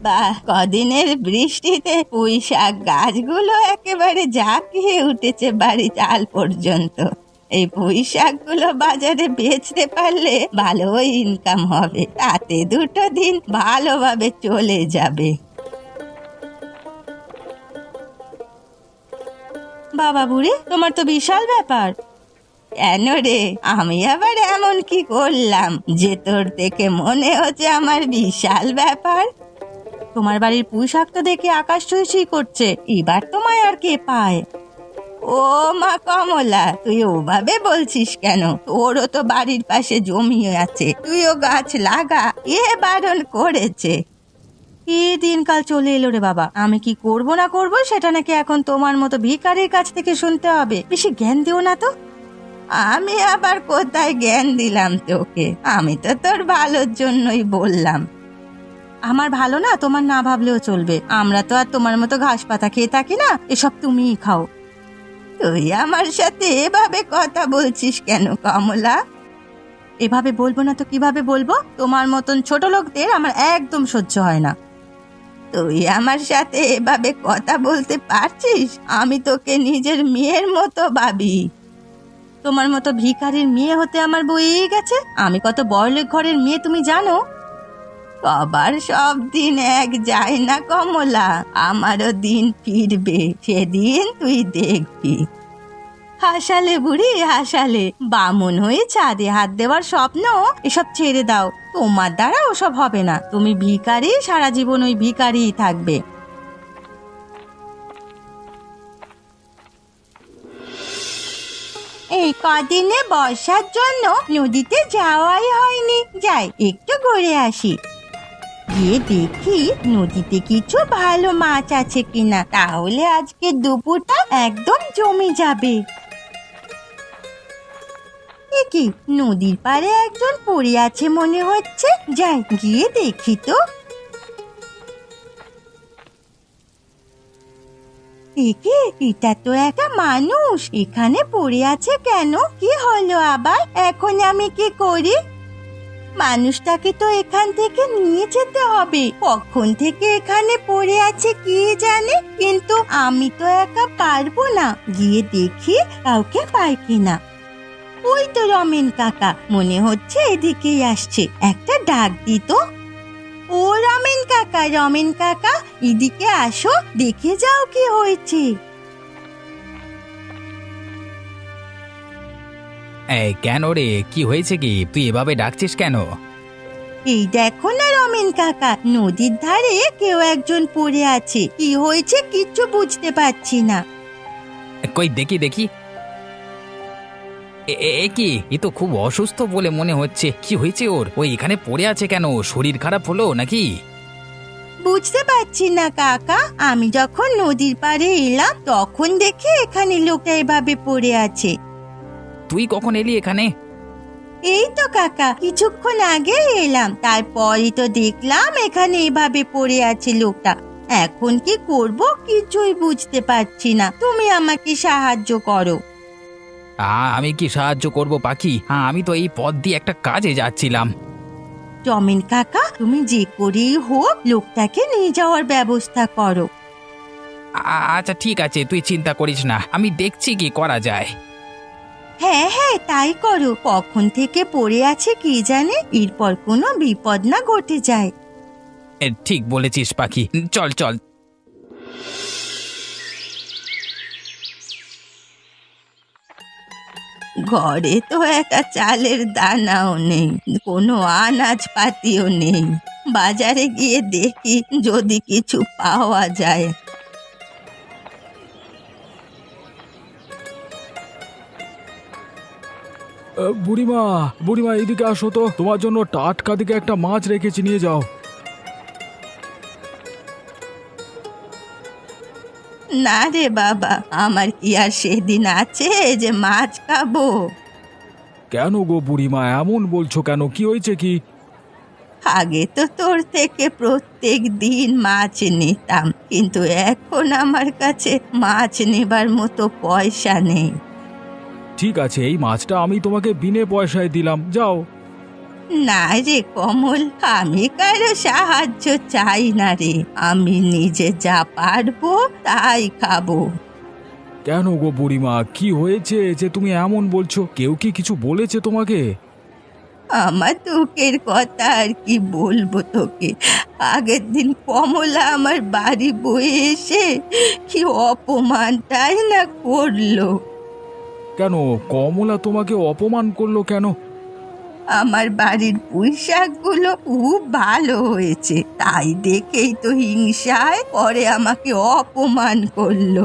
বাহ, কদিনের বৃষ্টিতে পুঁই শাক গাছগুলো একেবারে ঝাঁকিয়ে উঠেছে বাড়ি চাল পর্যন্ত। এই পুঁই শাকগুলো বাজারে বেচতে পারলে ভালো ইনকাম হবে, তাতে দুটো দিন ভালোভাবে চলে যাবে। বাবা বুড়ি, তোমার তো বিশাল ব্যাপার। কেন রে, আমি আবার এমন কি করলাম যে তোর দেখে মনে হচ্ছে আমার বিশাল ব্যাপার? তোমার বাড়ির পুঁই শাক তো দেখে আকাশ ছুঁই ছুঁই করছে, এবার তোমায় আর কে পায়? ও মা কমলা, তুই ওভাবে বলছিস কেন? তোরও তো বাড়ির পাশে জমি আছে, তুইও গাছ লাগা, এ বারণ করেছে? কি দিনকাল চলে এলো রে বাবা, আমি কি করব না করব সেটা নাকি এখন তোমার মতো ভিখারির কাছ থেকে শুনতে হবে? বেশি জ্ঞান দিও না তো। আমি আবার কোথায় জ্ঞান দিলাম তোকে? আমি তো তোর ভালোর জন্যই বললাম। আমার ভালো না তোমার না ভাবলেও চলবে, আমরা তো আর তোমার মতো ঘাস পাতা খেয়ে থাকি না, এসব তুমিই খাও। তুই আমার সাথে এভাবে কথা বলছিস কেন কমলা? এভাবে বলবো না তো কিভাবে বলবো? তোমার মতন ছোট লোকদের আমার একদম সহ্য হয় না। তুই আমার সাথে এভাবে কথা বলতে পারছিস? আমি তোকে নিজের মেয়ের মতো ভাবি। তোমার মতো ভিখারির মেয়ে হতে আমার বইয়েই গেছে। আমি কত বড়লোক ঘরের মেয়ে তুমি জানো? সবার সব দিন এক যায় না কমলা, আমারও দিন ফিরবে, সেদিন তুই দেখবি। হাসালে বুড়ি হাসালে, বামুন হয়ে চাঁদে হাত দেওয়ার স্বপ্ন এসব ছেড়ে দাও, তোমার দ্বারা ওসব হবে না। তুমি ভিখারি, সারা জীবন ওই ভিখারিই থাকবে। এই কদিনে বর্ষার জন্য নদীতে যাওয়াই হয়নি, যাই একটু ঘুরে আসি। গিয়ে দেখি নদীতে কিছু ভালো মাছ আছে কিনা, তাহলে আজকে দুপুরটা একদম জমে যাবে। কি নদীর পাড়ে একজন পড়ে আছে মনে হচ্ছে, যাই গিয়ে দেখি তো। দেখে এটা তো একটা মানুষ, এখানে পড়ে আছে কেন? কি হলো আবার? এখন আমি কি করি? মানুষটাকে তো এখান থেকে নিয়ে যেতে হবে, কখন থেকে এখানে পড়ে আছে কে জানে, কিন্তু আমি তো একা পারবো না। গিয়ে দেখি কাউকে পাই কিনা। ওই তো রমেন কাকা, মনে হচ্ছে এদিকেই আসছে, একটা ডাক দিত। ও রমেন কাকা, রমেন কাকা, এদিকে আসো, দেখে যাও কি হয়েছে। এই কেন রে, কি হয়েছে? কি তুই এভাবে ডাকছিস কেন? এই দেখো না রমেন কাকা, নদীর ধারে কেউ একজন পড়ে আছে, কি হয়েছে কিচ্ছু বুঝতে পারছি না। কই দেখি দেখি। এ কি, এ তো খুব অসুস্থ বলে মনে হচ্ছে। কি হয়েছে ওর? ওই এখানে পড়ে আছে কেন? শরীর খারাপ হলো নাকি? বুঝতে পারছি না কাকা, আমি যখন নদীর পাড়ে এলাম তখন দেখি এখানে লোকটা এভাবে পড়ে আছে। তুই কখন এলি এখানে? এই তো কাকা, কিছুক্ষণ আগে এলাম, তারপরই তো দেখলাম এখানে এভাবে পড়ে আছে লোকটা। এখন কি করব কিছুই বুঝতে পারছি না, তুমি আমাকে সাহায্য করো। আমি কি সাহায্য করব পাখি? আমি তো এই পথ দিয়ে একটা কাজে যাচ্ছিলাম। রমেন কাকা, তুমি যে করেই হোক লোকটাকে নিয়ে যাওয়ার ব্যবস্থা করো। আচ্ছা ঠিক আছে, তুই চিন্তা করিস না, আমি দেখছি কি করা যায়। হ্যাঁ হ্যাঁ, তাই করো। কখন থেকে পড়ে আছে কে জানে, এরপর কোনো বিপদ না ঘটে যায়। ঠিক বলেছিস পাখি, চল চল। ঘরে তো একটা চালের দানাও নেই, কোনো আনাজপাতিও নেই। বাজারে গিয়ে দেখি যদি কিছু পাওয়া যায়। বুড়িমা, বুড়িমা এদিকে আসো তো, তোমার জন্য টাটকা দিকে একটা মাছ রেখেছি, নিয়ে যাও। না রে বাবা, আমার কি আর সেদিন আছে যে মাছ খাবো? কেন গো বুড়িমা, এমন বলছো কেন? কি হয়েছে কি? আগে তো তোর থেকে প্রত্যেক দিন মাছ নিতাম, কিন্তু এখন আমার কাছে মাছ নেবার মতো পয়সা নেই। ঠিক আছে, এই মাছটা আমি তোমাকে বিনে পয়সায় দিলাম, যাও। না রে কমল, আমি কারো সাহায্য চাই না রে, আমি নিজে যা পারবো তাই খাবো। কেন গো বুড়িমা, কি হয়েছে যে তুমি এমন বলছো? কেউ কি কিছু বলেছে তোমাকে? আমার দুঃখের কথা আর কি বলবো তোকে। আগের দিন কমলা আমার বাড়ি বয়ে এসে কি অপমানটাই না করলো। কেন কমলা তোমাকে অপমান করলো কেন? আমার বাড়ির পুঁই শাকগুলো খুব ভালো হয়েছে, তাই দেখেই তো হিংসায় পরে আমাকে অপমান করলো।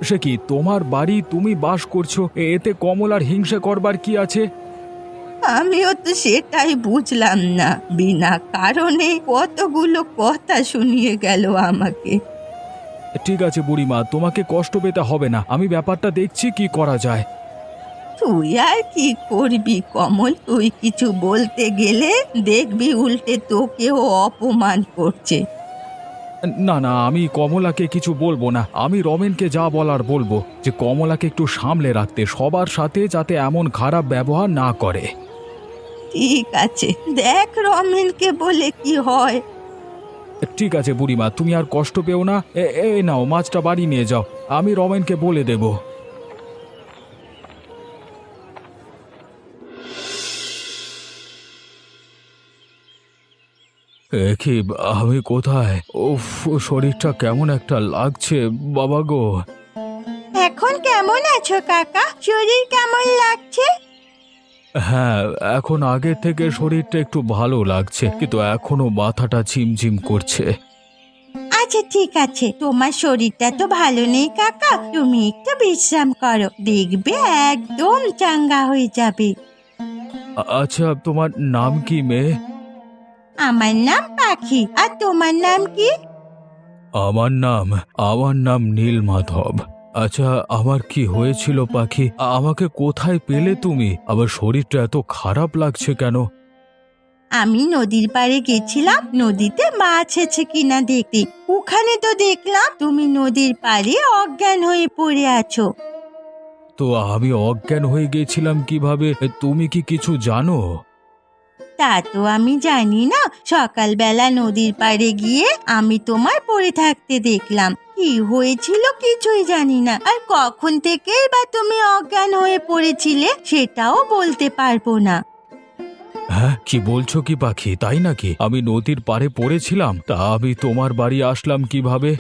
সে কি, তোমার বাড়ি, তুমি বাস করছো, এতে কমলার হিংসা করবার কি আছে? আমিও তো সেটাই বুঝলাম না, বিনা কারণে কতগুলো কথা শুনিয়ে গেল আমাকে। ঠিক আছে বুড়িমা, তোমাকে কষ্ট পেতে হবে না, আমি ব্যাপারটা দেখছি কি করা যায়। তুই আর কি করবি কমল, তুই কিছু বলতে গেলে দেখবি উল্টে তোকেও অপমান করছে। না না, আমি কমলাকে কিছু বলবো না, আমি রমেনকে যা বলার বলবো, যে কমলাকে একটু সামলে রাখতে, সবার সাথে যাতে এমন খারাপ ব্যবহার না করে। ঠিক আছে, দেখ রমেনকে বলে কি হয়। ঠিক আছে বুড়িমা, তুমি আর কষ্ট পেও না। এই নাও, মাছটা বাড়ি নিয়ে যাও, আমি রমেনকে বলে দেব। কি, আমি কোথায়? উফ, শরীরটা কেমন একটা লাগছে বাবা গো। এখন কেমন আছো কাকা? শরীর কেমন লাগছে? হ্যাঁ, এখন আগের থেকে শরীরটা একটু ভালো লাগছে, কিন্তু এখনো মাথাটা ঝিমঝিম করছে। আচ্ছা ঠিক আছে, তোমার শরীরটা তো ভালো নেই কাকা, তুমি একটু বিশ্রাম করো, দেখবে একদম চাঙ্গা হয়ে যাবে। আচ্ছা, তোমার নাম কি মেয়ে? আমার নাম পাখি, আর তোমার নাম কি? আমার নাম নীলমাধব। আচ্ছা, আমার কি হয়েছিল পাখি? আমাকে কোথায় পেলে তুমি? আবার শরীরটা এত খারাপ লাগছে কেন? আমি নদীর পাড়ে গেছিলাম নদীতে মাছ আছে কিনা দেখতে, ওখানে তো দেখলাম তুমি নদীর পাড়ে অজ্ঞান হয়ে পড়ে আছো। তো আমি অজ্ঞান হয়ে গেছিলাম কিভাবে? তুমি কি কিছু জানো? তা তো আমি জানি না, সকালবেলা নদীর পাড়ে গিয়ে আমি তোমার পড়ে থাকতে দেখলাম, কি হয়েছিল কিছুই জানি না, আর কখন থেকে বা তুমি অজ্ঞান হয়ে পড়েছিলে সেটাও বলতে পারবো না। হ্যাঁ, কি বলছো কি পাখি, তাই নাকি? আমি নদীর পাড়ে পড়েছিলাম, তা আমি তোমার বাড়ি আসলাম কিভাবে?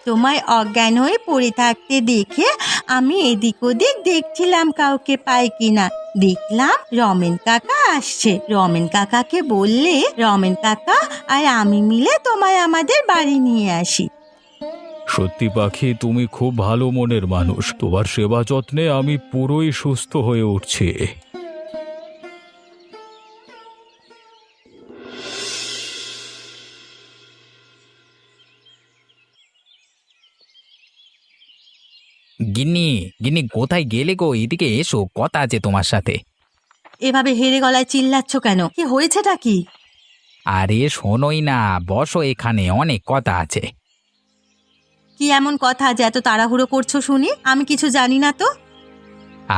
তোমায় অজ্ঞান হয়ে পড়ে থাকতে দেখে আমি এদিক ওদিক দেখছিলাম কাউকে পাই কিনা, দেখলাম রমেন কাকা আসছে। রমেন কাকাকে বললে রমেন কাকা আর আমি মিলে তোমায় আমাদের বাড়ি নিয়ে আসি। সত্যি পাখি, তুমি খুব ভালো মনের মানুষ, তোমার সেবা যত্নে আমি পুরোই সুস্থ হয়ে উঠছি। গিন্নি, গিন্নি কোথায় গেলে গো? এদিকে এসো, কথা আছে তোমার সাথে। এভাবে হেরে গলায় চিল্লাচ্ছ কেন? কি হয়েছেটা কি? আরে শোনোই না, বসো এখানে, অনেক কথা আছে। কি এমন কথা যে এত তাড়াহুড়ো করছো শুনি? আমি কিছু জানি না তো।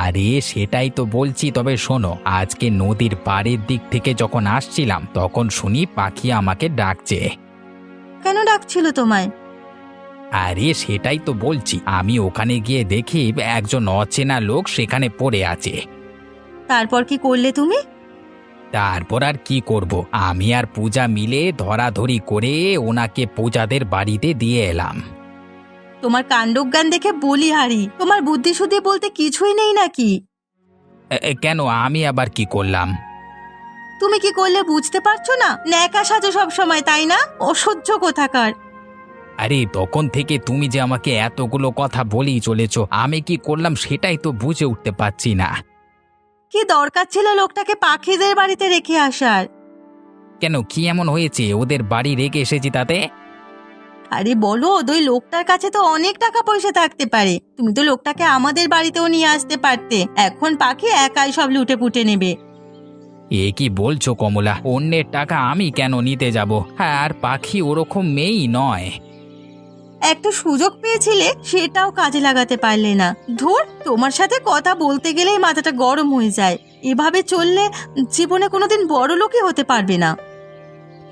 আরে সেটাই তো বলছি, তবে শোনো, আজকে নদীর পাড়ের দিক থেকে যখন আসছিলাম তখন শুনি পাখি আমাকে ডাকছে। কেন ডাকছিল তোমায়? আরে সেটাই তো বলছি, আমি ওখানে গিয়ে দেখি একজন অচেনা লোক সেখানে পড়ে আছে। তারপর কি করলে তুমি? তারপর আর কি করব, আমি আর পূজা মিলে ধরাধরি করে ওনাকে পূজাদের বাড়িতে দিয়ে এলাম। তোমার কাণ্ডজ্ঞান দেখে বলি হারি, তোমার বুদ্ধি শুদ্ধি বলতে কিছুই নেই নাকি? কেন, আমি আবার কি করলাম? তুমি কি করলে বুঝতে পারছো না? ন্যাকা সাজো সব সময়, তাই না? অসহ্য কোথাকার। আরে তখন থেকে তুমি যে আমাকে এতগুলো কথা বলেই চলেছো, আমি কি করলাম সেটাই তো বুঝে উঠতে পারছি না। কি দরকার ছিল লোকটাকে পাখিদের বাড়িতে রেখে আসার? কেন, কি এমন হয়েছে ওদের বাড়ি রেখে এসেছি তাতে? আরে বলো, ওই লোকটার কাছে তো অনেক টাকা পয়সা থাকতে পারে, তুমি তো লোকটাকে আমাদের বাড়িতেও নিয়ে আসতে পারতে। এখন পাখি একাই সব লুটে পুটে নেবে। এ কি বলছো কমলা? অন্যের টাকা আমি কেন নিতে যাব? হ্যাঁ, আর পাখি ওরকম মেয়েই নয়। একটা সুযোগ পেয়েছিলে সেটাও কাজে লাগাতে পারলে না। ধুর, তোমার সাথে কথা বলতে গেলেই মাথাটা গরম হয়ে যায়। এভাবে চললে জীবনে কোনোদিন বড় লোকই হতে পারবে না।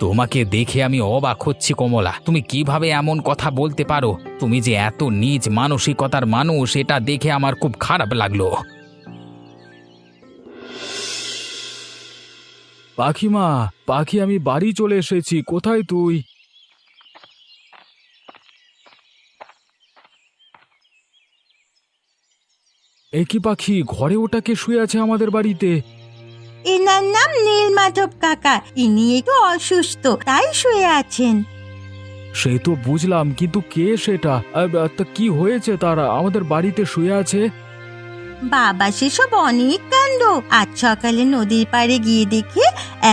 তোমাকে দেখে আমি অবাক হচ্ছি কমলা, তুমি কিভাবে এমন কথা বলতে পারো? তুমি যে এত নীচ মানসিকতার মানুষ এটা দেখে আমার খুব খারাপ লাগলো। পাখিমা, পাখি, আমি বাড়ি চলে এসেছি। কোথায় তুই? এ কি পাখি, ঘরে ওটাকে শুয়ে আছে আমাদের বাড়িতে? এনার নাম নীলমাধব কাকা। ইনি একটু অসুস্থ, তাই শুয়ে আছেন। সে তো বুঝলাম, কিন্তু কে সেটা? তা কি হয়েছে তার আমাদের বাড়িতে শুয়ে আছে? বাবা, সেসব অনেক কাণ্ড। আজ সকালে নদীর পাড়ে গিয়ে দেখে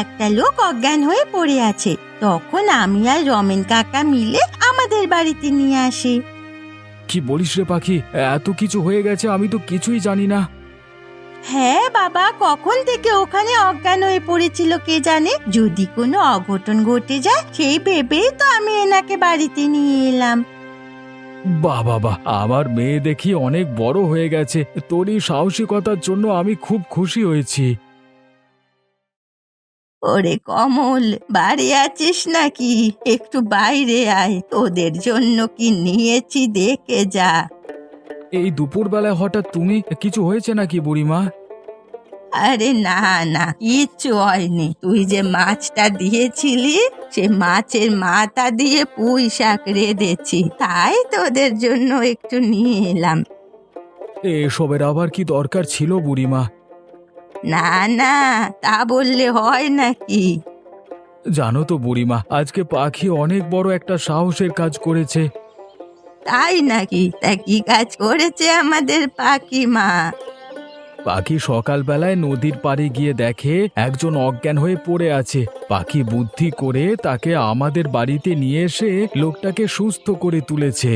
একটা লোক অজ্ঞান হয়ে পড়ে আছে। তখন আমি আর রমেন কাকা মিলে আমাদের বাড়িতে নিয়ে আসি। কি বলিস রে পাখি, এত কিছু হয়ে গেছে, আমি তো কিছুই জানি না। হ্যাঁ বাবা, কখন থেকে ওখানে অজ্ঞান হয়ে পড়েছিল কে জানে। যদি কোনো অঘটন ঘটে যায় সেই ভেবেই তো আমি এনাকে বাড়িতে নিয়ে এলাম। বাহ বাহ বাহ, আমার মেয়ে দেখি অনেক বড় হয়ে গেছে। তোর এই সাহসিকতার জন্য আমি খুব খুশি হয়েছি। ওরে কমল, বাড়ি আছিস নাকি? একটু বাইরে আয়, তোদের জন্য কি নিয়েছি দেখে যা। এই দুপুরবেলায় হঠাৎ তুমি, কিছু হয়েছে নাকি বুড়িমা? আরে না না, কিচ্ছু হয়নি। তুই যে মাছটা দিয়েছিলি, সে মাছের মাথা দিয়ে পুঁই শাক রেঁধেছি, তাই তোদের জন্য একটু নিয়ে এলাম। এসবের আবার কি দরকার ছিল বুড়িমা? না না, তা বললে হয় নাকি? জানো তো বুড়িমা, আজকে পাখি অনেক বড় একটা সাহসের কাজ করেছে। তাই নাকি? তা কি কাজ করেছে আমাদের পাখিমা? পাখি সকালবেলায় নদীর পাড়ে গিয়ে দেখে একজন অজ্ঞান হয়ে পড়ে আছে। পাখি বুদ্ধি করে তাকে আমাদের বাড়িতে নিয়ে এসে লোকটাকে সুস্থ করে তুলেছে।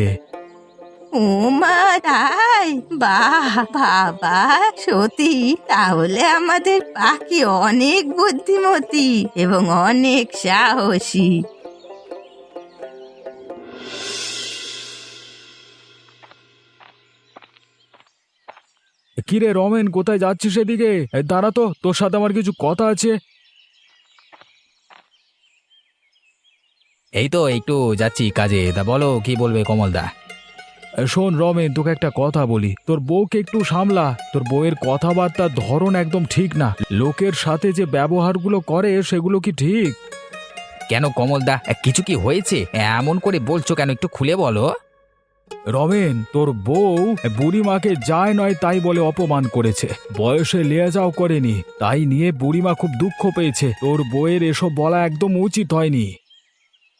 ও মা, তাই? বাহ বাবা, সত্যি তাহলে আমাদের পাখি অনেক বুদ্ধিমতী এবং অনেক সাহসী। কিরে রমেন, কোথায় যাচ্ছিস এদিকে? দাঁড়া তো, তোর সাথে আমার কিছু কথা আছে। এই তো একটু যাচ্ছি কাজে, তা বলো কি বলবে কমলদা? শোন রমেন, তোকে একটা কথা বলি। তোর বউকে একটু সামলা। তোর বউয়ের কথাবার্তার ধরন একদম ঠিক না। লোকের সাথে যে ব্যবহারগুলো করে সেগুলো কি ঠিক? কেন কমলদা, কিছু কি হয়েছে? এমন করে বলছো কেন, একটু খুলে বলো। রমেন, তোর বউ বুড়িমাকে যায় নয় তাই বলে অপমান করেছে। বয়সে লেয়াজাও করেনি, তাই নিয়ে বুড়িমা খুব দুঃখ পেয়েছে। তোর বউয়ের এসব বলা একদম উচিত হয়নি।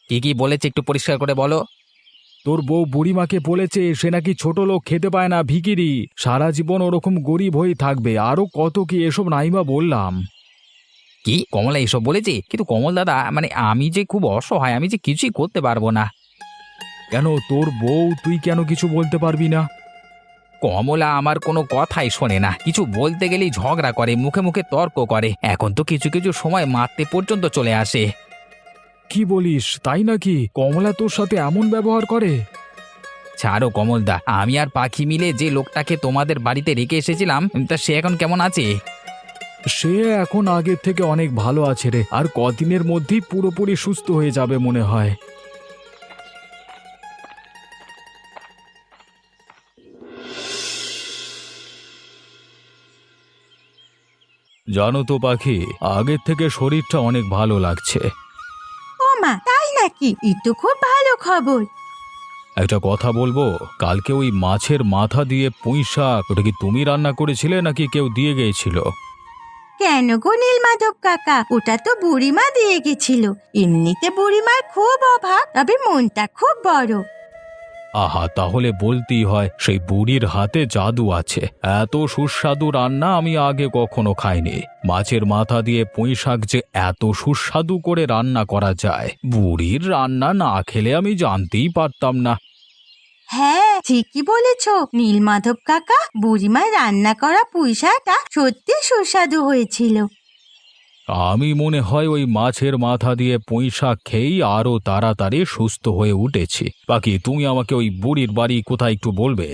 কি কি বলেছে একটু পরিষ্কার করে বলো। তোর বউ বুড়িমাকে বলেছে সে নাকি ছোট লোক, খেতে পায় না, ভিখিরি, সারা জীবন ওরকম গরিব হয়ে থাকবে। আরো কত কি এসব নাইবা বললাম। কি কমলা এসব বলেছে? কিন্তু কমল দাদা, মানে আমি যে খুব অসহায়, আমি যে কিছুই করতে পারবো না। কেন তোর বউ, তুই কেন কিছু বলতে পারবি না? কমলা আমার কোনো কথাই শোনে না, কিছু বলতে গেলেই ঝগড়া করে, মুখে মুখে তর্ক করে, এখন তো কিছু কিছু সময় মারতে পর্যন্ত চলে আসে। কি বলিস, তাই নাকি? কমলা তোর সাথে এমন ব্যবহার করে? ছাড়ো কমলদা, আমি আর পাখি মিলে যে লোকটাকে তোমাদের বাড়িতে রেখে এসেছিলাম, তা সে এখন কেমন আছে? সে এখন আগের থেকে অনেক ভালো আছে রে। আর কদিনের মধ্যেই পুরোপুরি সুস্থ হয়ে যাবে মনে হয়। জানো তো পাখি, আগের থেকে শরীরটা অনেক ভালো লাগছে। ও মা, তাই নাকি? এ তো খুব ভালো খবর। একটা কথা বলবো, কালকে ওই মাছের মাথা দিয়ে পুঁই শাক, ওটা কি তুমি রান্না করেছিলে নাকি কেউ দিয়ে গিয়েছিল? কেন গো নীলমাধব কাকা, ওটা তো বুড়িমা দিয়ে গেছিল। এমনিতে বুড়িমার খুব অভাব, তবে মনটা খুব বড়। আহা, তাহলে বলতেই হয় সেই বুড়ির হাতে জাদু আছে। এত সুস্বাদু রান্না আমি আগে কখনো খাইনি। মাছের মাথা দিয়ে পুঁই শাক যে এত সুস্বাদু করে রান্না করা যায়, বুড়ির রান্না না খেলে আমি জানতেই পারতাম না। হ্যাঁ, ঠিকই বলেছ নীলমাধব কাকা, বুড়িমার রান্না করা পুঁই শাকটা সত্যি সুস্বাদু হয়েছিল। আমি মনে হয় ওই মাছের মাথা দিয়ে পুঁই শাক খেয়েই আরো তাড়াতাড়ি সুস্থ হয়ে উঠেছি। বাকি তুমি আমাকে ওই বুড়ির বাড়ি কোথায় একটু বলবে?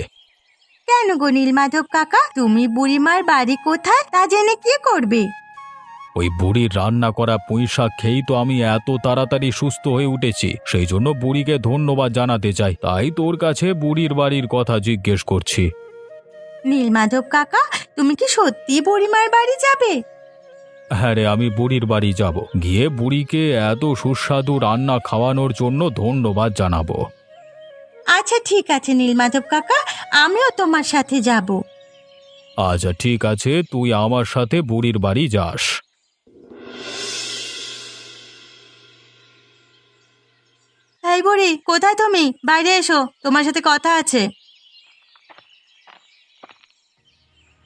কেন গো নীলমাধব কাকা, তুমি বুড়িমার বাড়ি কোথায় তা জেনে কি করবে? ওই বুড়ির রান্না করা পুঁই শাক খেয়েই তো আমি এত তাড়াতাড়ি সুস্থ হয়ে উঠেছি। সেই জন্য বুড়িকে ধন্যবাদ জানাতে চাই, তাই তোর কাছে বুড়ির বাড়ির কথা জিজ্ঞেস করছি। নীলমাধব কাকা, তুমি কি সত্যি বুড়িমার বাড়ি যাবে? হ্যাঁ রে, আমি বুড়ির বাড়ি যাব, গিয়ে বুড়িকে এত সুস্বাদু রান্না খাওয়ানোর জন্য ধন্যবাদ জানাবো। আচ্ছা ঠিক আছে নীলমাধব কাকা, আমিও তোমার সাথে যাব। আচ্ছা ঠিক আছে, তুই আমার সাথে বুড়ির বাড়ি যাস। এই বুড়ি, কোথায় তুমি? বাইরে এসো, তোমার সাথে কথা আছে।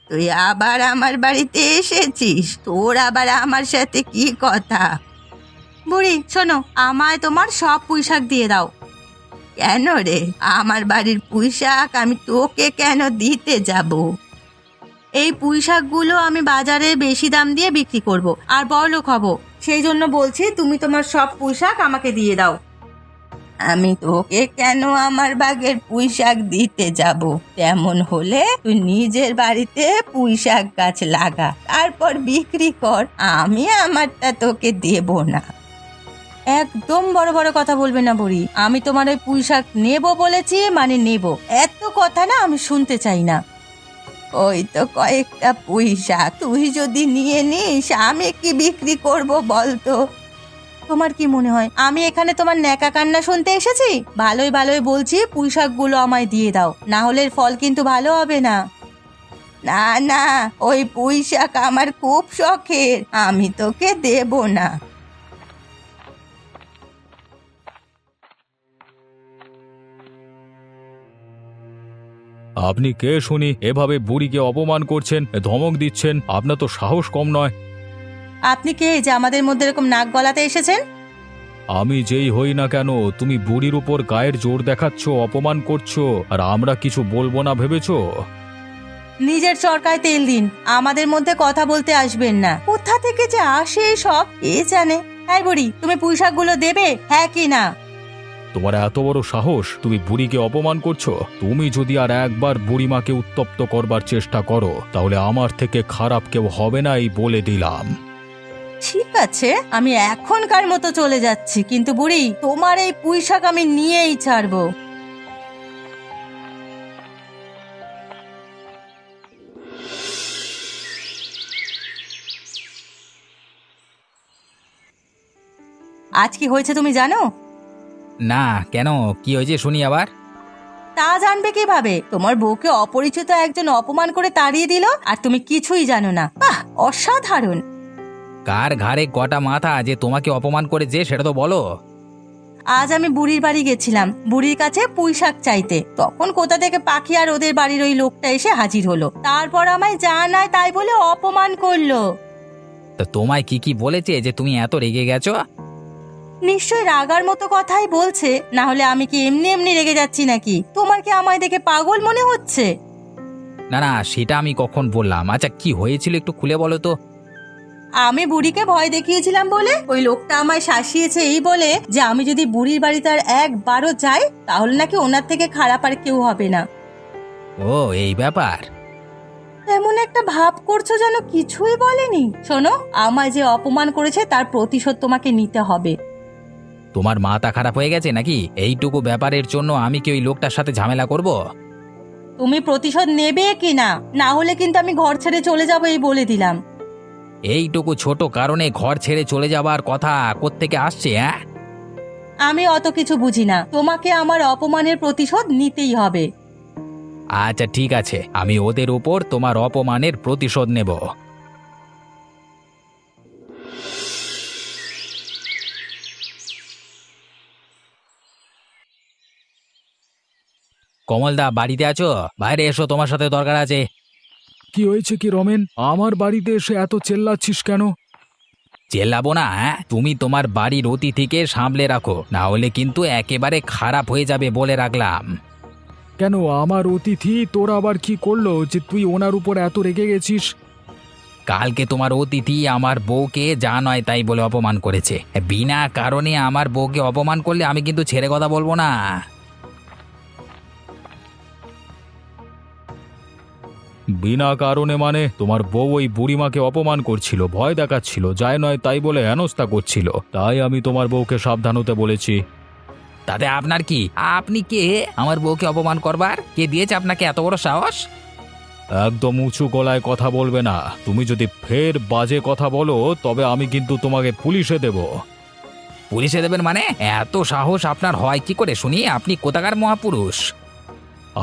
তুই আবার আমার বাড়িতে এসেছিস? তোর আবার আমার সাথে কি কথা? বুড়ি শোনো, আমায় তোমার সব পুঁইশাক দিয়ে দাও। কেন রে, আমার বাড়ির পুঁইশাক আমি তোকে কেন দিতে যাব? এই পুঁইশাকগুলো আমি বাজারে বেশি দাম দিয়ে বিক্রি করব আর বড়লোক হব, সেই জন্য বলছি তুমি তোমার সব পুঁইশাক আমাকে দিয়ে দাও। আমি তোকে কেন আমার বাগের পুঁইশাক দিতে যাব? তেমন হলে তুই নিজের বাড়িতে পুঁইশাক গাছ লাগা, তারপর বিক্রি কর, আমি আমারটা তোকে দেব না। একদম বড় বড় কথা বলবে না বুড়ি, আমি তোমার ওই পুঁইশাক নেব বলেছি মানে নেব, এত কথা না আমি শুনতে চাই না। ওই তো কয়েকটা পুঁইশাক, তুই যদি নিয়ে নিস আমি কি বিক্রি করব বলতো? তোমার কি মনে হয় আমি এখানে তোমার ন্যাকা কান্না শুনতে এসেছি? ভালোই ভালোই বলছি, পুঁইশাকগুলো আমায় দিয়ে দাও, না হলে ফল কিন্তু ভালো হবে না। না না, ওই পুঁইশাক আমার খুব শখের, আমি তোকে দেব না। আপনি কে শুনি? এভাবে বুড়িকে অপমান করছেন, ধমক দিচ্ছেন, আপনার তো সাহস কম নয়। আপনি কে যে আমাদের মধ্যে এরকম নাক গলাতে এসেছেন? আমি যেই হই না কেন, তুমি বুড়ির উপর গায়ের জোর দেখাচ্ছ, অপমান করছো, আর আমরা কিছু বলবো না ভেবেছো? নিজের চরকায় তেল দিন, আমাদের মধ্যে কথা বলতে আসবেন না। কোথা থেকে যে আসে সব কে জানে। এই বুড়ি, তুমি পুঁইশাকগুলো দেবে, হ্যাঁ কি না? তোমার এত বড় সাহস, তুমি বুড়িকে অপমান করছো? তুমি যদি আর একবার বুড়িমাকে উত্তপ্ত করবার চেষ্টা করো, তাহলে আমার থেকে খারাপ কেউ হবে না, এই বলে দিলাম। ঠিক আছে, আমি এখনকার মতো চলে যাচ্ছি, কিন্তু বুড়ি তোমার এই পুঁইশাক আমি নিয়েই ছাড়বো। আজ কি হয়েছে তুমি জানো? না, কেন? কি হয়েছে শুনি আবার। তা জানবে কিভাবে? তোমার বউকে অপরিচিত একজন অপমান করে তাড়িয়ে দিল আর তুমি কিছুই জানো না। বাহ, অসাধারণ। কার ঘাড়ে কটা মাথা যে তোমাকে অপমান করেছে সেটা তো বলো। আজ আমি বুড়ির বাড়ি গেছিলাম বুড়ির কাছে পুঁইশাক চাইতে, তখন কোথা থেকে পাখি আর ওদের বাড়ির ওই লোকটা এসে হাজির হলো, তারপর আমায় জানায় তাই বলে অপমান করলো। তো তোমায় কি কি বলেছে যে তুমি এত রেগে গেছো? নিশ্চয় রাগার মতো কথাই বলছে, না হলে আমি কি এমনি এমনি রেগে যাচ্ছি নাকি? তোমার কি আমায় দেখে পাগল মনে হচ্ছে? না না, সেটা আমি কখন বললাম? আচ্ছা কি হয়েছিল একটু খুলে বলো তো। আমি বুড়িকে ভয় দেখিয়েছিলাম বলে ওই লোকটা আমায় শাসিয়েছে, এই বলে যে আমি যদি বুড়ির বাড়িতে আর একবারও যাই তাহলে নাকি ওনার থেকে খারাপ আর কেউ হবে না। ও এই ব্যাপার। এমন একটা ভাব করছো যেন কিছুই বলেনি। শোনো, আমায় যে অপমান করেছে তার প্রতিশোধ তোমাকে নিতে হবে। তোমার মাথা খারাপ হয়ে গেছে নাকি? এইটুকু ব্যাপারের জন্য আমি কি ওই লোকটার সাথে ঝামেলা করব? তুমি প্রতিশোধ নেবে কি না? না হলে কিন্তু আমি ঘর ছেড়ে চলে যাবো, এই বলে দিলাম। এইটুকু ছোট কারণে ঘর ছেড়ে চলে যাবার কথা কোত্থেকে আসছে? হ্যাঁ, আমি অত কিছু বুঝি না, তোমাকে আমার অপমানের প্রতিশোধ নিতেই হবে। আচ্ছা ঠিক আছে, আমি ওদের উপর তোমার অপমানের প্রতিশোধ নেব। কমলদা বাড়িতে আছো? বাইরে এসো, তোমার সাথে দরকার আছে। কি হয়েছে কি রমেন? আমার বাড়িতে এসে এত চেল্লাচ্ছিস কেন? চেল্লাবো না? হ্যাঁ, তুমি তোমার বাড়ির অতিথিকে সামলে রাখো, না হলে কিন্তু একেবারে খারাপ হয়ে যাবে বলে রাখলাম। কেন আমার অতিথি তোর আবার কি করলো যে তুই ওনার উপর এত রেগে গেছিস? কালকে তোমার অতিথি আমার বউকে যা নয় তাই বলে অপমান করেছে। বিনা কারণে আমার বউকে অপমান করলে আমি কিন্তু ছেড়ে কথা বলবো না। বিনা কারণে মানে? তোমার বউ ওই বুড়িমাকে অপমান করছিল, ভয় দেখাচ্ছিল, যায় নয় তাই বলে হেনস্থা করছিল, তাই আমি তোমার বউকে সাবধান হতে বলেছি। তাতে আপনার কি? আপনি কে আমার বউকে অপমান করবার? কে দিয়েছে আপনাকে এত বড় সাহস? একদম উঁচু গলায় কথা বলবে না। তুমি যদি ফের বাজে কথা বলো তবে আমি কিন্তু তোমাকে পুলিশে দেব। পুলিশে দেবেন মানে? এত সাহস আপনার হয় কি করে শুনি? আপনি কোথাকার মহাপুরুষ?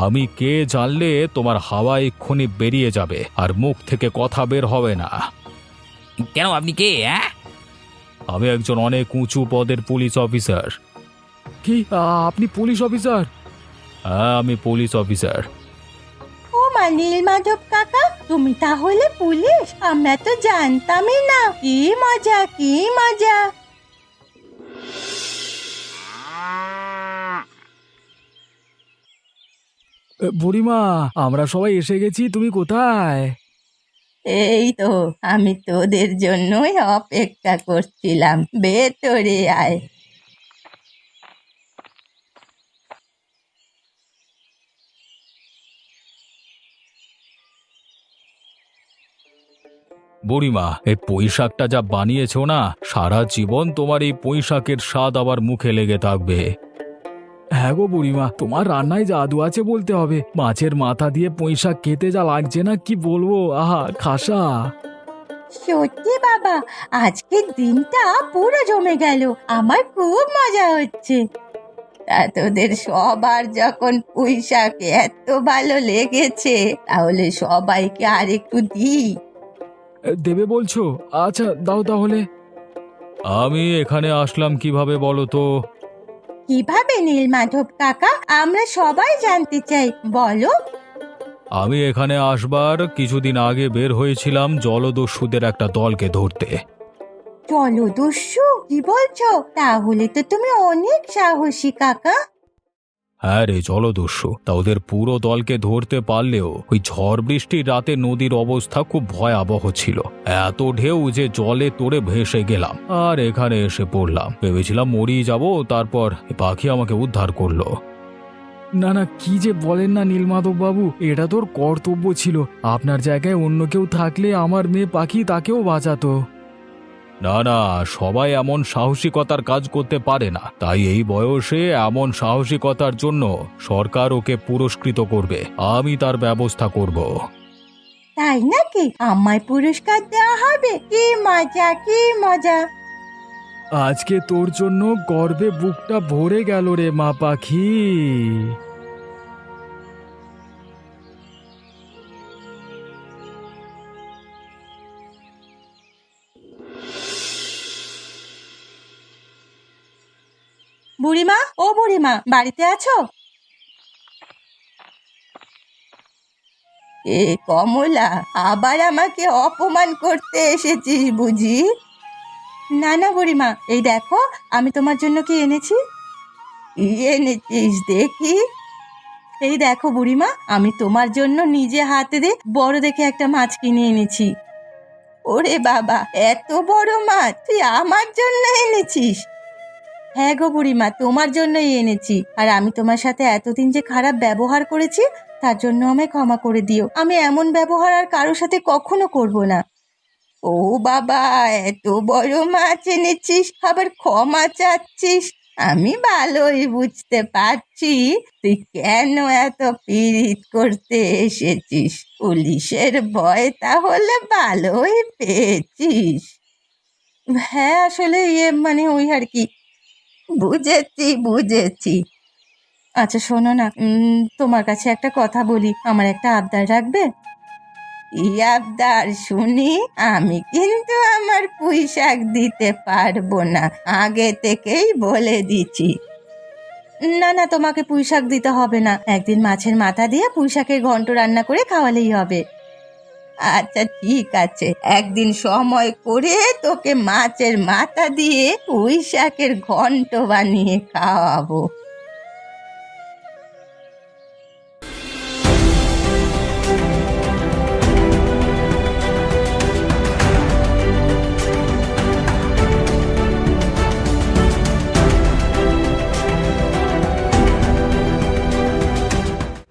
আমি কে জানলে তোমার হাওয়া এক্ষুনি বেরিয়ে যাবে আর মুখ থেকে কথা বের হবে না। কেন, আপনি কে? আমি একজন অনেক উঁচু পদের পুলিশ অফিসার। কি আপনি পুলিশ অফিসার? হ্যাঁ, আমি পুলিশ অফিসার। ও মা, নীলমাধব কাকা, তুমি তাহলে পুলিশ? আমরা তো জানতামই না। কি মজা, কি মজা। বুড়িমা, আমরা সবাই এসে গেছি, তুমি কোথায়? এই তো, আমি তোদের জন্যই অপেক্ষা করছিলাম। ভেতরে আয়। বুড়িমা, এই পুঁইশাকটা যা বানিয়েছো না, সারা জীবন তোমার এই পুঁইশাকের স্বাদ আবার মুখে লেগে থাকবে। হ্যাঁ গো বুড়িমা, তোমার রান্নায় জাদু আছে বলতে হবে। মাছের মাথা দিয়ে পুঁইশাক খেতে যা লাগছে না, কি বলবো, আহা খাসা। সত্যি বাবা, আজকের দিনটা পুরো জমে গেল। আমার খুব মজা হচ্ছে। তা তোদের সবার যখন পুঁই শাক এত ভালো লেগেছে, তাহলে সবাইকে আর একটু দিই। দেবে বলছো? আচ্ছা দাও তাহলে। আমি এখানে আসলাম কিভাবে বলো তো? কিভাবে নীলমাধব কাকা? আমরা সবাই জানতে চাই, বলো। আমি এখানে আসবার কিছুদিন আগে বের হয়েছিলাম জলদস্যুদের একটা দলকে ধরতে। জলদস্যু? কি বলছো? তাহলে তো তুমি অনেক সাহসী কাকা। হ্যাঁ রে, জলদস্যু। তা ওদের পুরো দলকে ধরতে পারলেও ওই ঝড় বৃষ্টির রাতে নদীর অবস্থা খুব ভয়াবহ ছিল। এত ঢেউ যে জলে তোড়ে ভেসে গেলাম আর এখানে এসে পড়লাম। ভেবেছিলাম মরিয়ে যাব, তারপর পাখি আমাকে উদ্ধার করলো। না না, কি যে বলেন না নীলমাধব বাবু, এটা তোর কর্তব্য ছিল। আপনার জায়গায় অন্য কেউ থাকলে আমার মেয়ে পাখি তাকেও বাঁচাতো। না না, সবাই এমন সাহসিকতার কাজ করতে পারে না, তাই এই বয়সে এমন সাহসিকতার জন্য সরকার ওকে পুরস্কৃত করবে। আমি তার ব্যবস্থা করব। তাই নাকি? আমায় পুরস্কার দেওয়া হবে? কি মজা, কি মজা। আজকে তোর জন্য গর্বে বুকটা ভরে গেল রে মা পাখি। বুড়িমা, ও বুড়িমা, বাড়িতে আছো? এ কমলা, আবার আমাকে অপমান করতে এসেছিস বুঝি? না না বুড়িমা, এই দেখো আমি তোমার জন্য কি এনেছি। কি এনেছিস দেখি? এই দেখো বুড়িমা, আমি তোমার জন্য নিজে হাতে দিয়ে বড় দেখে একটা মাছ কিনে এনেছি। ওরে বাবা, এত বড় মাছ তুই আমার জন্য এনেছিস? হ্যাঁ গো বুড়িমা, তোমার জন্যই এনেছি। আর আমি তোমার সাথে এতদিন যে খারাপ ব্যবহার করেছি, তার জন্য আমায় ক্ষমা করে দিও। আমি এমন ব্যবহার আর কারোর সাথে কখনো করব না। ও বাবা, এত বড় মাছ এনেছিস, আবার ক্ষমা চাচ্ছিস? আমি ভালোই বুঝতে পারছি তুই কেন এত পীড়িত করতে এসেছিস। পুলিশের ভয় তাহলে ভালোই পেয়েছিস। হ্যাঁ, আসলে মানে ওই আর কি। বুঝেছি বুঝেছি। আচ্ছা শোনো না, তোমার কাছে একটা কথা বলি, আমার একটা আবদার রাখবে? কি আবদার শুনি? আমি কিন্তু আমার পুঁই শাক দিতে পারবো না, আগে থেকেই বলে দিচ্ছি। না না, তোমাকে পুঁই শাক দিতে হবে না। একদিন মাছের মাথা দিয়ে পুঁই শাকের ঘন্ট রান্না করে খাওয়ালেই হবে। আচ্ছা ঠিক আছে, একদিন সময় করে তোকে মাছের মাথা দিয়ে পুঁই শাকের ঘন্ট বানিয়ে খাওয়াবো।